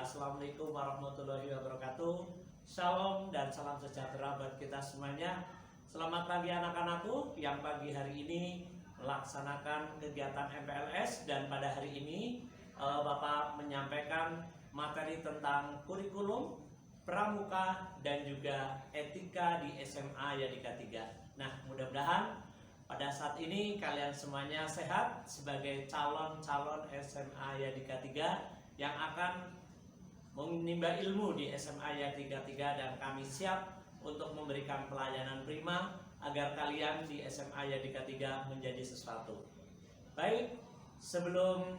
Assalamualaikum warahmatullahi wabarakatuh. Shalom dan salam sejahtera buat kita semuanya. Selamat pagi anak-anakku yang pagi hari ini melaksanakan kegiatan MPLS. Dan pada hari ini Bapak menyampaikan materi tentang kurikulum, pramuka, dan juga etika di SMA Yadika 3. Nah, mudah-mudahan pada saat ini kalian semuanya sehat sebagai calon-calon SMA Yadika 3 yang akan menimba ilmu di SMA Yadika 3, dan kami siap untuk memberikan pelayanan prima agar kalian di SMA Yadika 3 menjadi sesuatu. Baik, sebelum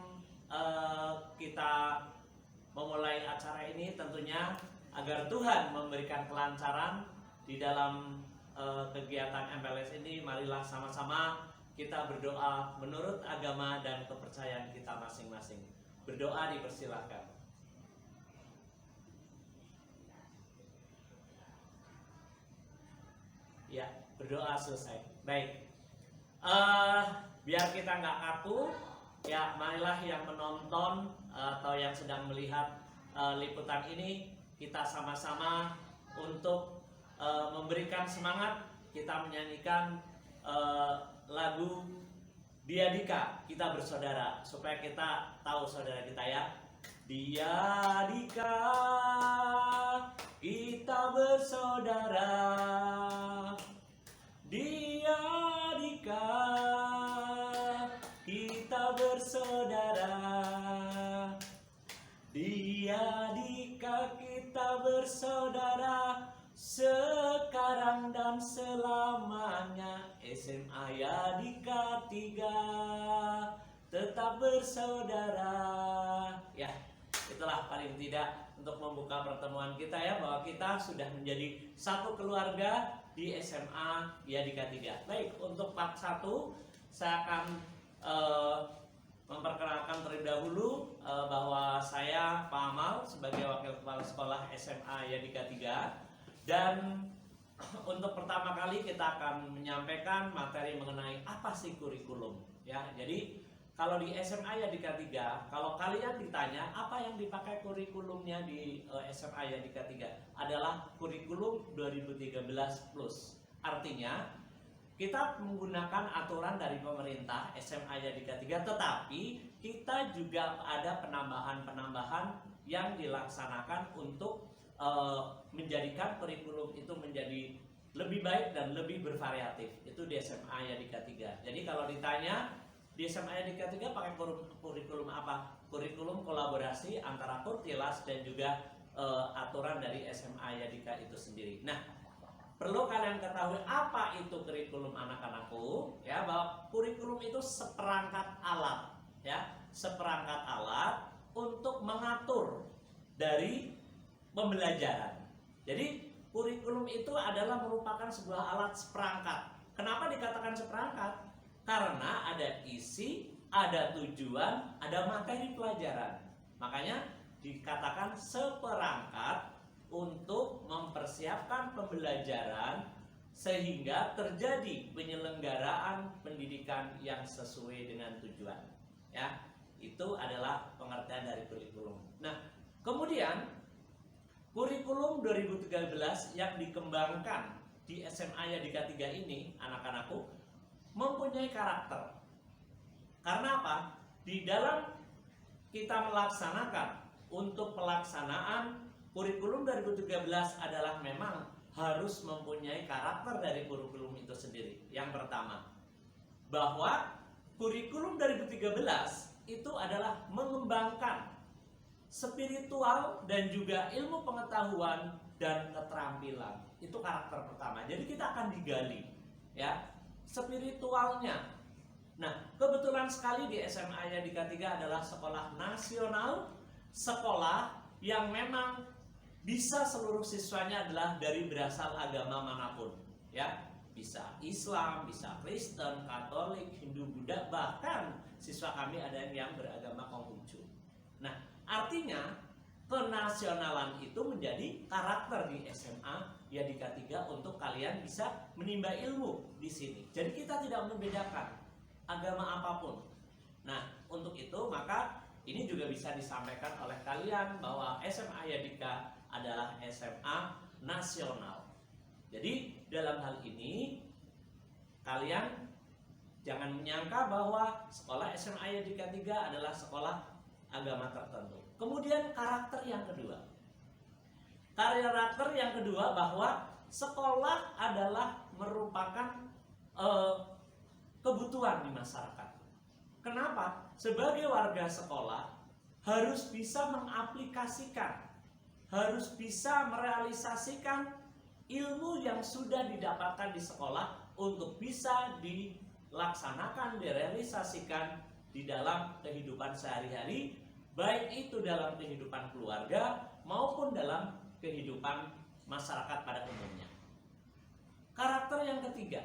kita memulai acara ini, tentunya agar Tuhan memberikan kelancaran di dalam kegiatan MPLS ini, marilah sama-sama kita berdoa menurut agama dan kepercayaan kita masing-masing. Berdoa dipersilahkan. Ya, berdoa selesai. Baik, biar kita nggak kaku, ya marilah yang menonton atau yang sedang melihat liputan ini, kita sama-sama untuk memberikan semangat. Kita menyanyikan lagu Diadika, kita bersaudara, supaya kita tahu saudara kita ya. Diadika, kita bersaudara. Diadika, kita bersaudara. Diadika, kita bersaudara, sekarang dan selamanya. SMA Yadika 3 tetap bersaudara. Ya, itulah paling tidak untuk membuka pertemuan kita ya, bahwa kita sudah menjadi satu keluarga di SMA Yadika 3. Baik, untuk part 1 saya akan memperkenalkan terlebih dahulu bahwa saya Pak Amal sebagai Wakil Kepala Sekolah SMA Yadika 3. Dan untuk pertama kali kita akan menyampaikan materi mengenai apa sih kurikulum ya. Jadi kalau di SMA Yadika 3, kalau kalian ditanya apa yang dipakai kurikulumnya di SMA Yadika 3, adalah kurikulum 2013 plus. Artinya kita menggunakan aturan dari pemerintah SMA Yadika 3, tetapi kita juga ada penambahan-penambahan yang dilaksanakan untuk menjadikan kurikulum itu menjadi lebih baik dan lebih bervariatif. Itu di SMA Yadika 3. Jadi kalau ditanya di SMA Yadika 3 pakai kurikulum apa? Kurikulum kolaborasi antara Kurtilas dan juga aturan dari SMA Yadika itu sendiri. Nah, perlu kalian ketahui apa itu kurikulum anak-anakku ya, bahwa kurikulum itu seperangkat alat ya, seperangkat alat untuk mengatur dari pembelajaran. Jadi kurikulum itu adalah merupakan sebuah alat seperangkat. Kenapa dikatakan seperangkat? Karena ada isi, ada tujuan, ada materi pelajaran. Makanya dikatakan seperangkat untuk mempersiapkan pembelajaran sehingga terjadi penyelenggaraan pendidikan yang sesuai dengan tujuan. Ya, itu adalah pengertian dari kurikulum. Nah, kemudian kurikulum 2013 yang dikembangkan di SMA Yadika 3 ini, anak-anakku, mempunyai karakter. Karena apa? Di dalam kita melaksanakan, untuk pelaksanaan kurikulum 2013 adalah memang harus mempunyai karakter dari kurikulum itu sendiri. Yang pertama, bahwa kurikulum 2013 itu adalah mengembangkan spiritual dan juga ilmu pengetahuan dan keterampilan. Itu karakter pertama. Jadi kita akan digali ya spiritualnya. Nah, kebetulan sekali di SMA Yadika 3 adalah sekolah nasional, sekolah yang memang bisa seluruh siswanya adalah dari berasal agama manapun ya. Bisa Islam, bisa Kristen, Katolik, Hindu, Buddha, bahkan siswa kami ada yang beragama Konghucu. Nah, artinya kenasionalan itu menjadi karakter di SMA Yadika 3 untuk kalian bisa menimba ilmu di sini. Jadi kita tidak membedakan agama apapun. Nah, untuk itu maka ini juga bisa disampaikan oleh kalian bahwa SMA Yadika adalah SMA nasional. Jadi dalam hal ini kalian jangan menyangka bahwa sekolah SMA Yadika 3 adalah sekolah agama tertentu. Kemudian karakter yang kedua. Karakter yang kedua bahwa sekolah adalah merupakan kebutuhan di masyarakat. Kenapa? Sebagai warga sekolah harus bisa mengaplikasikan, harus bisa merealisasikan ilmu yang sudah didapatkan di sekolah untuk bisa dilaksanakan, direalisasikan di dalam kehidupan sehari-hari, baik itu dalam kehidupan keluarga maupun dalam kehidupan masyarakat pada umumnya. Karakter yang ketiga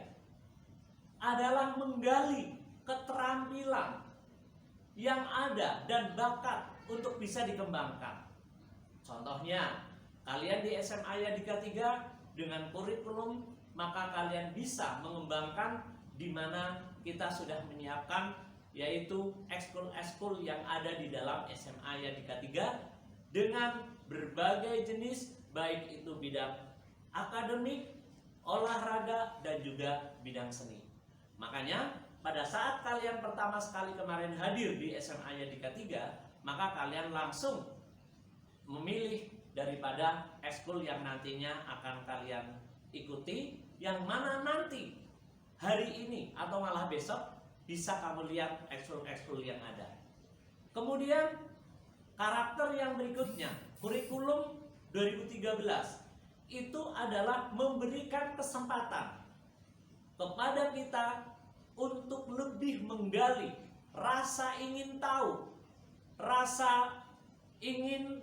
adalah menggali keterampilan yang ada dan bakat untuk bisa dikembangkan. Contohnya, kalian di SMA Yadika 3 dengan kurikulum, maka kalian bisa mengembangkan di mana kita sudah menyiapkan yaitu ekskul-ekskul yang ada di dalam SMA Yadika 3 dengan berbagai jenis, baik itu bidang akademik, olahraga, dan juga bidang seni. Makanya pada saat kalian pertama sekali kemarin hadir di SMA Yadika 3, maka kalian langsung memilih daripada ekskul yang nantinya akan kalian ikuti, yang mana nanti hari ini atau malah besok bisa kamu lihat ekskul-ekskul yang ada. Kemudian karakter yang berikutnya, kurikulum 2013 itu adalah memberikan kesempatan kepada kita untuk lebih menggali rasa ingin tahu, rasa ingin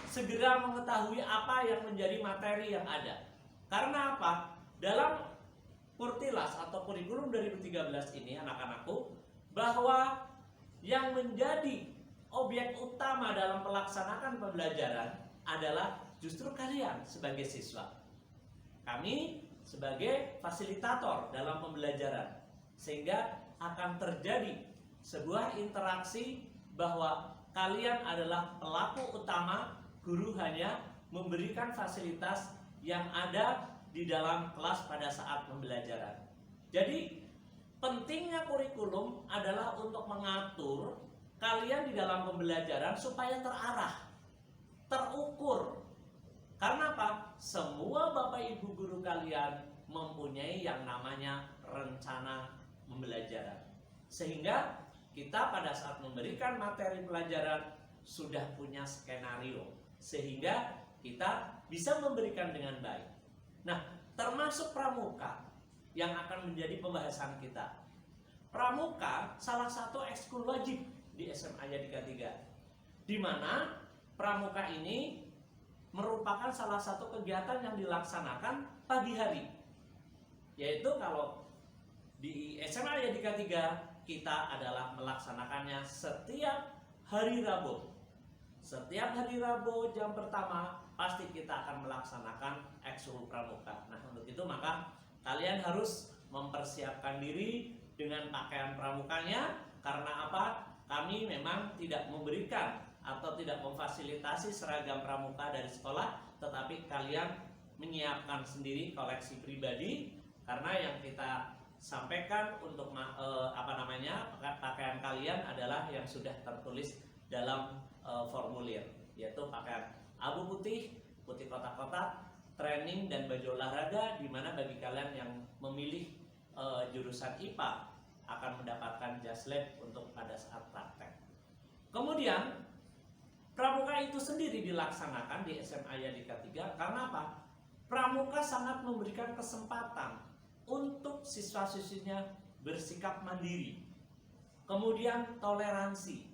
segera mengetahui apa yang menjadi materi yang ada. Karena apa? Dalam Kurtilas atau kurikulum 2013 ini, anak-anakku, bahwa yang menjadi objek utama dalam pelaksanaan pembelajaran adalah justru kalian sebagai siswa. Kami sebagai fasilitator dalam pembelajaran, sehingga akan terjadi sebuah interaksi bahwa kalian adalah pelaku utama, guru hanya memberikan fasilitas yang ada di dalam kelas pada saat pembelajaran. Jadi pentingnya kurikulum adalah untuk mengatur kalian di dalam pembelajaran supaya terarah, terukur. Karena apa? Semua Bapak Ibu guru kalian mempunyai yang namanya rencana pembelajaran. Sehingga kita pada saat memberikan materi pelajaran sudah punya skenario, sehingga kita bisa memberikan dengan baik. Nah, termasuk pramuka yang akan menjadi pembahasan kita. Pramuka salah satu ekskul wajib di SMA Yadika 3, di mana pramuka ini merupakan salah satu kegiatan yang dilaksanakan pagi hari. Yaitu kalau di SMA Yadika 3 kita adalah melaksanakannya setiap hari Rabu. Setiap hari Rabu jam pertama pasti kita akan melaksanakan ekskul pramuka. Nah, untuk itu maka kalian harus mempersiapkan diri dengan pakaian pramukanya. Karena apa? Kami memang tidak memberikan atau tidak memfasilitasi seragam pramuka dari sekolah, tetapi kalian menyiapkan sendiri koleksi pribadi. Karena yang kita sampaikan untuk pakaian kalian adalah yang sudah tertulis dalam formulir, yaitu pakaian abu putih, putih kotak-kotak, training dan baju olahraga, di mana bagi kalian yang memilih jurusan IPA akan mendapatkan jas lab untuk pada saat praktek. Kemudian pramuka itu sendiri dilaksanakan di SMA Yadika 3 karena apa? Pramuka sangat memberikan kesempatan untuk siswa-siswinya bersikap mandiri. Kemudian toleransi,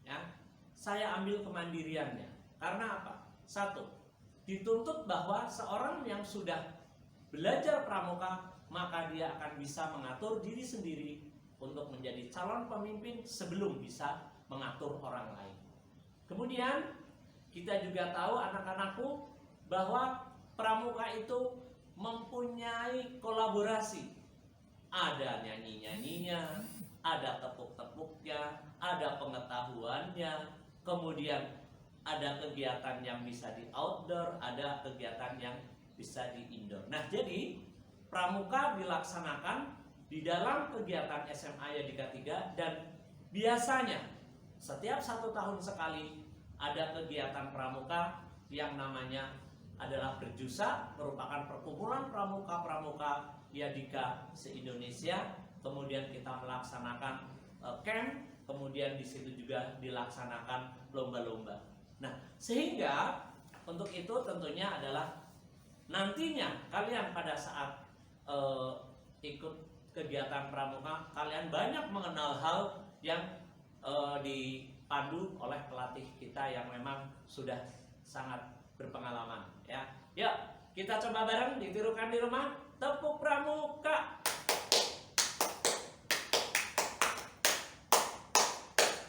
ya. Saya ambil kemandiriannya. Karena apa? Satu, dituntut bahwa seorang yang sudah belajar pramuka, maka dia akan bisa mengatur diri sendiri untuk menjadi calon pemimpin sebelum bisa mengatur orang lain. Kemudian kita juga tahu anak-anakku bahwa pramuka itu mempunyai kolaborasi. Ada nyanyi-nyanyinya, ada tepuk-tepuknya, ada pengetahuannya, kemudian ada kegiatan yang bisa di outdoor, ada kegiatan yang bisa di indoor. Nah, jadi pramuka dilaksanakan di dalam kegiatan SMA Yadika 3 dan biasanya setiap 1 tahun sekali ada kegiatan pramuka yang namanya adalah Berjusa, merupakan perkumpulan pramuka-pramuka Yadika se-Indonesia. Kemudian kita melaksanakan camp, kemudian di situ juga dilaksanakan lomba-lomba. Nah, sehingga untuk itu tentunya adalah nantinya kalian pada saat ikut kegiatan pramuka, kalian banyak mengenal hal yang dipandu oleh pelatih kita yang memang sudah sangat berpengalaman, ya. Yuk, kita coba bareng ditirukan di rumah, tepuk pramuka.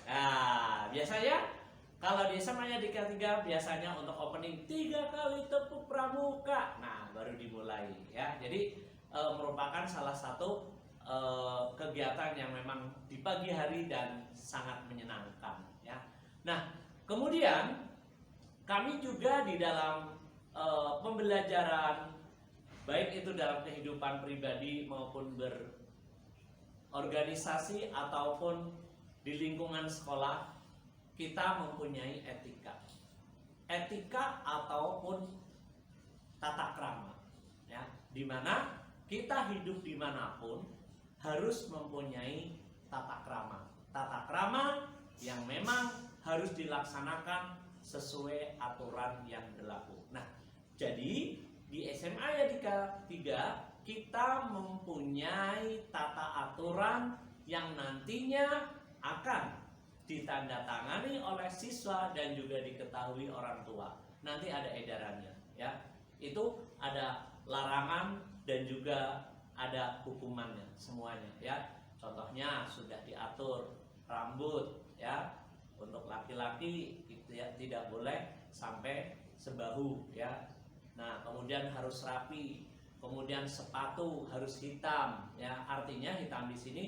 Nah, biasanya kalau di SMA Yadika 3 biasanya untuk opening 3 kali tepuk pramuka. Nah, baru dimulai, ya. Jadi merupakan salah satu kegiatan yang memang di pagi hari dan sangat menyenangkan, ya. Nah, kemudian kami juga di dalam pembelajaran, baik itu dalam kehidupan pribadi maupun berorganisasi ataupun di lingkungan sekolah, kita mempunyai etika ataupun tata krama, ya, dimana kita hidup dimanapun harus mempunyai tata krama yang memang harus dilaksanakan sesuai aturan yang berlaku. Nah, jadi di SMA Yadika 3 kita mempunyai tata aturan yang nantinya akan ditandatangani oleh siswa dan juga diketahui orang tua. Nanti ada edarannya, ya. Itu ada larangan dan juga ada hukumannya semuanya, ya. Contohnya sudah diatur rambut, ya. Untuk laki-laki itu ya tidak boleh sampai sebahu, ya. Nah, kemudian harus rapi. Kemudian sepatu harus hitam, ya. Artinya hitam di sini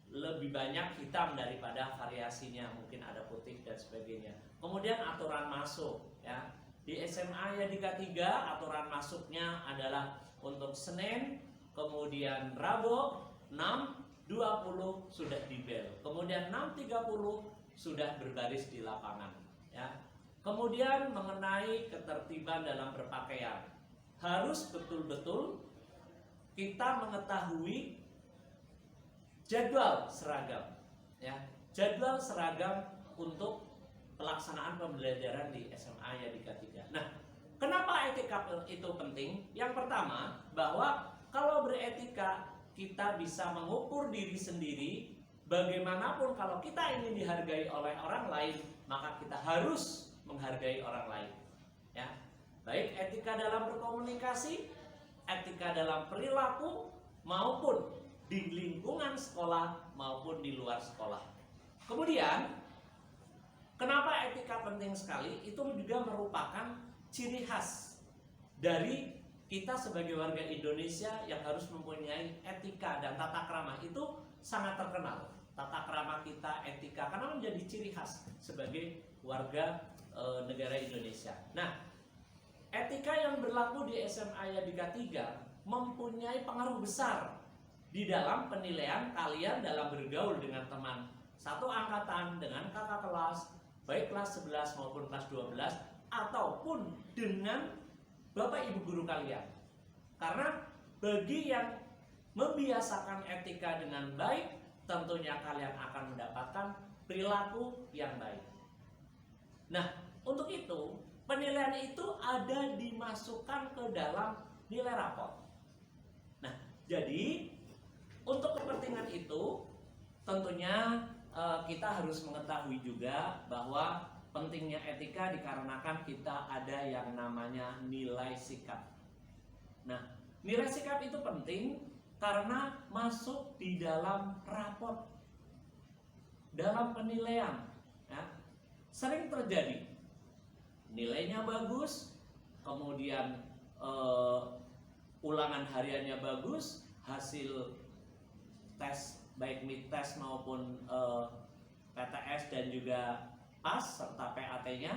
lebih banyak hitam daripada variasinya, mungkin ada putih dan sebagainya. Kemudian aturan masuk, ya. Di SMA Yadika 3 aturan masuknya adalah untuk Senin, kemudian Rabu 6.20 sudah di bel. Kemudian 6.30 sudah berbaris di lapangan, ya. Kemudian mengenai ketertiban dalam berpakaian, harus betul-betul kita mengetahui jadwal seragam, ya, jadwal seragam untuk pelaksanaan pembelajaran di SMA Yadika 3. Nah, kenapa etika itu penting? Yang pertama, bahwa kalau beretika kita bisa mengukur diri sendiri. Bagaimanapun kalau kita ingin dihargai oleh orang lain, maka kita harus menghargai orang lain, ya. Baik etika dalam berkomunikasi, etika dalam perilaku, maupun di lingkungan sekolah maupun di luar sekolah. Kemudian, kenapa etika penting sekali? Itu juga merupakan ciri khas dari kita sebagai warga Indonesia yang harus mempunyai etika dan tata krama. Itu sangat terkenal. Tata krama kita, etika, karena menjadi ciri khas sebagai warga negara Indonesia. Nah, etika yang berlaku di SMA Yadika 3 mempunyai pengaruh besar di dalam penilaian kalian dalam bergaul dengan teman satu angkatan, dengan kakak kelas, baik kelas 11 maupun kelas 12, ataupun dengan bapak ibu guru kalian. Karena bagi yang membiasakan etika dengan baik, tentunya kalian akan mendapatkan perilaku yang baik. Nah, untuk itu penilaian itu ada dimasukkan ke dalam nilai rapor. Nah, jadi untuk kepentingan itu tentunya kita harus mengetahui juga bahwa pentingnya etika dikarenakan kita ada yang namanya nilai sikap. Nah, nilai sikap itu penting karena masuk di dalam raport, dalam penilaian, ya. Sering terjadi nilainya bagus, kemudian ulangan hariannya bagus, hasil tes baik mid test maupun PTS dan juga pas serta PAT-nya,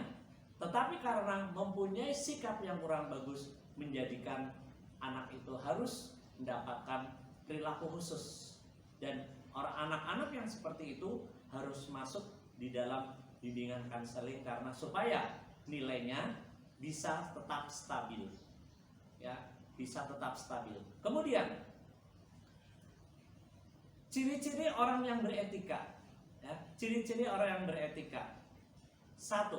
tetapi karena mempunyai sikap yang kurang bagus menjadikan anak itu harus mendapatkan perilaku khusus, dan anak-anak yang seperti itu harus masuk di dalam bimbingan konseling karena supaya nilainya bisa tetap stabil, ya, bisa tetap stabil. Kemudian ciri-ciri orang yang beretika, ya, ciri-ciri orang yang beretika. 1.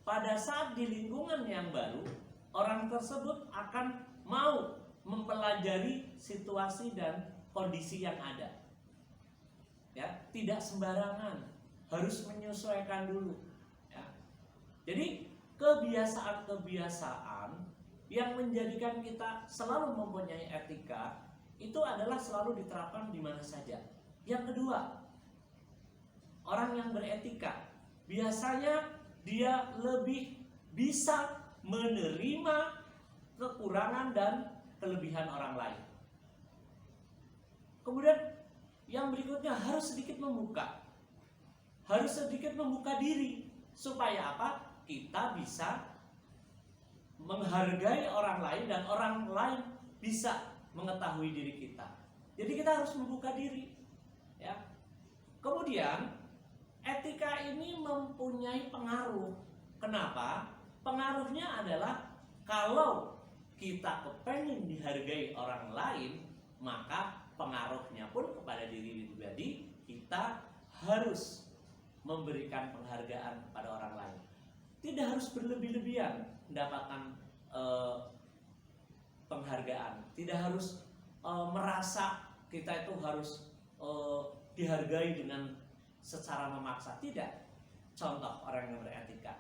Pada saat di lingkungan yang baru, orang tersebut akan mau mempelajari situasi dan kondisi yang ada. Ya, tidak sembarangan, harus menyesuaikan dulu. Ya. Jadi kebiasaan-kebiasaan yang menjadikan kita selalu mempunyai etika itu adalah selalu diterapkan di mana saja. Yang kedua, orang yang beretika biasanya dia lebih bisa menerima kekurangan dan kelebihan orang lain. Kemudian yang berikutnya harus sedikit membuka. Harus sedikit membuka diri. Supaya apa? Kita bisa menghargai orang lain dan orang lain bisa mengetahui diri kita. Jadi kita harus membuka diri. Ya. Kemudian etika ini mempunyai pengaruh. Kenapa? Pengaruhnya adalah kalau kita kepengen dihargai orang lain, maka pengaruhnya pun kepada diri pribadi. Kita harus memberikan penghargaan kepada orang lain. Tidak harus berlebih-lebihan mendapatkan penghargaan. Tidak harus merasa kita itu harus dihargai dengan secara memaksa. Tidak. Contoh orang yang beretika.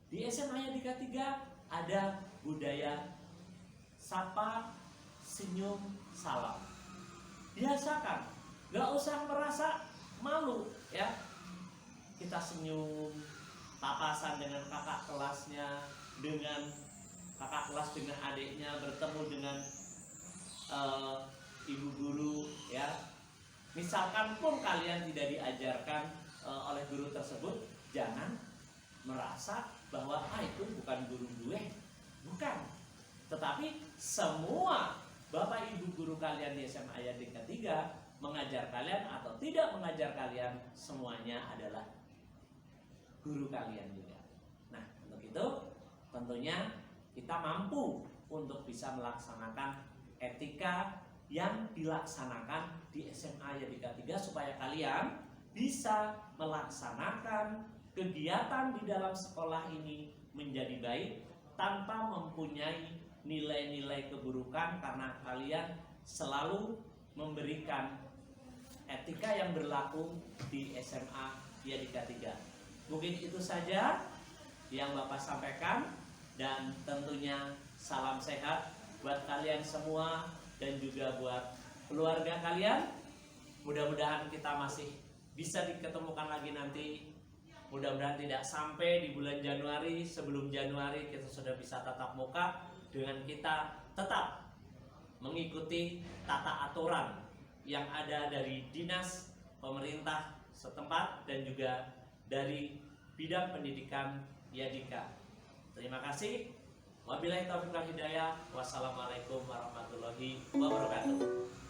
Di SMA Yadika 3 ada budaya sapa, senyum, salam. Biasakan, gak usah merasa malu, ya. Kita senyum, papasan dengan kakak kelasnya, dengan kakak kelas dengan adiknya, bertemu dengan ibu guru, ya. Misalkan pun kalian tidak diajarkan oleh guru tersebut, jangan merasa bahwa itu bukan guru gue, bukan. Tetapi semua bapak ibu guru kalian di SMA Yadika 3 mengajar kalian atau tidak mengajar kalian, semuanya adalah guru kalian juga. Nah, untuk itu tentunya kita mampu untuk bisa melaksanakan etika yang dilaksanakan di SMA Yadika 3 supaya kalian bisa melaksanakan kegiatan di dalam sekolah ini menjadi baik tanpa mempunyai nilai-nilai keburukan, karena kalian selalu memberikan etika yang berlaku di SMA Yadika 3. Mungkin itu saja yang Bapak sampaikan, dan tentunya salam sehat buat kalian semua dan juga buat keluarga kalian. Mudah-mudahan kita masih bisa diketemukan lagi nanti. Mudah-mudahan tidak sampai di bulan Januari, sebelum Januari kita sudah bisa tatap muka dengan kita tetap mengikuti tata aturan yang ada dari dinas pemerintah setempat dan juga dari bidang pendidikan Yadika. Terima kasih. Wabillahi taufiq wal hidayah. Wassalamualaikum warahmatullahi wabarakatuh.